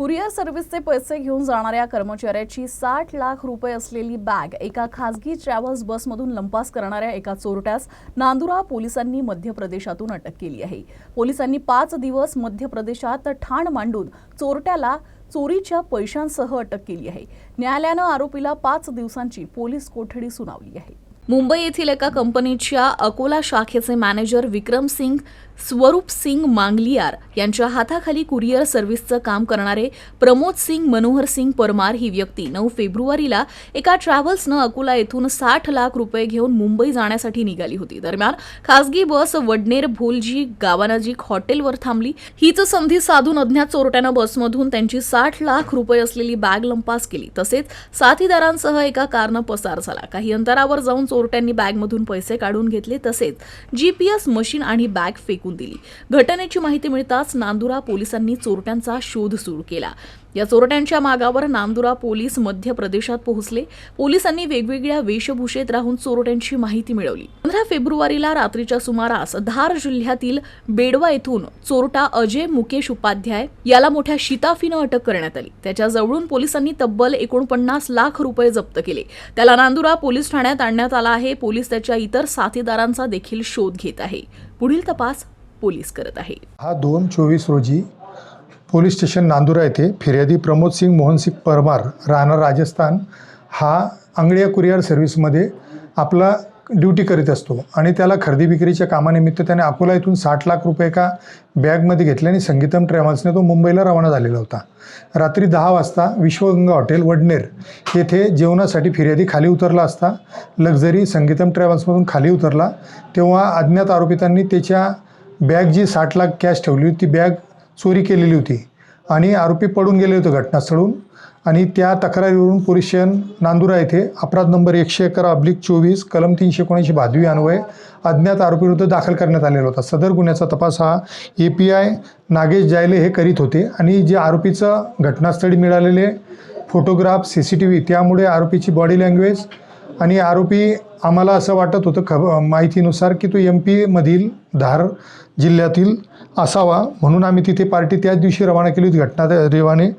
Courier सर्व्हिसचे पैसे घेऊन जाणाऱ्या कर्मचाऱ्याची 60 लाख रुपये असलेली बॅग एका खासगी ट्रॅव्हल्स बसमधून लंपास करणाऱ्या एका चोरट्यास नांदुरा पोलिसांनी मध्य प्रदेशातून अटक केली आहे। पोलिसांनी 5 दिवस मध्य प्रदेशात ठाण मांडून चोरट्याला चोरीच्या पैशांसह अटक केली आहे। न्यायालयानं आरोपीला 5 दिवसांची पोलीस कोठडी सुनावली आहे। मुंबई येथील एका कंपनीच्या अकोला शाखेचे मॅनेजर विक्रम सिंग स्वरूप सिंग मांगलियार यांच्या हाताखाली कुरिअर सर्व्हिसचं काम करणारे प्रमोद सिंग मनोहर सिंग परमार ही व्यक्ती 9 फेब्रुवारीला एका ट्रॅव्हल्सनं अकोला येथून 60 लाख रुपये घेऊन मुंबई जाण्यासाठी निघाली होती। दरम्यान खासगी बस वडनेर भोलजी गावानजीक हॉटेलवर थांबली। हीच संधी साधून अज्ञात चोरट्यानं बसमधून त्यांची 60 लाख रुपये असलेली बॅग लंपास केली। तसेच साथीदारांसह एका कारनं पसार झाला। काही अंतरावर जाऊन चोरट्यांनी बॅगमधून पैसे काढून घेतले, तसेच जीपीएस मशीन आणि बॅग फेकून दिली। घटनेची माहिती मिळताच नांदुरा पोलिसांनी चोरट्यांचा शोध सुरू केला। या चोरट्यांच्या मागावर नांदुरा पोलीस मध्य प्रदेशात पोहोचले। पोलिसांनी वेगवेगळ्या वेशभूषेत राहून चोरट्यांची माहिती मिळवली। 15 फेब्रुवारीला रात्रीच्या सुमारास धार जिल्ह्यातील बेडवा येथून चोरटा अजय मुकेश उपाध्याय याला मोठ्या शिताफीनं अटक करण्यात आली। त्याच्या जवळून पोलिसांनी तब्बल 49 लाख रुपये जप्त केले। त्याला नांदुरा पोलीस ठाण्यात आणण्यात आला आहे। पोलीस त्याच्या इतर साथीदारांचा देखील शोध घेत आहे। पुढील तपास पोलीस करत आहे। 2/24 रोजी पोलीस स्टेशन नांदुरा येथे फिर्यादी प्रमोद सिंग मोहन सिंग परमार राहणार राजस्थान हा अंगडिया कुरिअर सर्व्हिसमध्ये आपला ड्युटी करीत असतो आणि त्याला खरेदी विक्रीच्या कामानिमित्त त्याने अकोला येथून 60 लाख रुपये एका बॅगमध्ये घेतले आणि संगीतम ट्रॅव्हल्सने तो मुंबईला रवाना झालेला होता। रात्री 10 वाजता विश्वगंगा हॉटेल वडनेर येथे जेवणासाठी फिर्यादी खाली उतरला असता लक्झरी संगीतम ट्रॅव्हल्समधून खाली उतरला तेव्हा अज्ञात आरोपितांनी त्याच्या बॅग जी 60 लाख कॅश ठेवली होती ती बॅग चोरी केलेली होती आणि आरोपी पडून गेले होते घटनास्थळून आणि त्या तक्रारीवरून पोलीस स्टेशन नांदुरा येथे अपराध नंबर 111/24 कलम 379 भादवी अन्वये अज्ञात आरोपीविरुद्ध दाखल करण्यात आलेला होता। सदर गुन्ह्याचा तपास हा API नागेश जायले हे करीत होते आणि जे आरोपीचं घटनास्थळी मिळालेले फोटोग्राफ CCTV त्यामुळे आरोपीची बॉडी लँग्वेज आणि आरोपी आम्हाला असं वाटत होतं माहितीनुसार की तो MP मधील धार जिल्ह्यातील असावा, म्हणून आम्ही तिथे पार्टी त्याच दिवशी रवाना केली होती घटना रेवाने।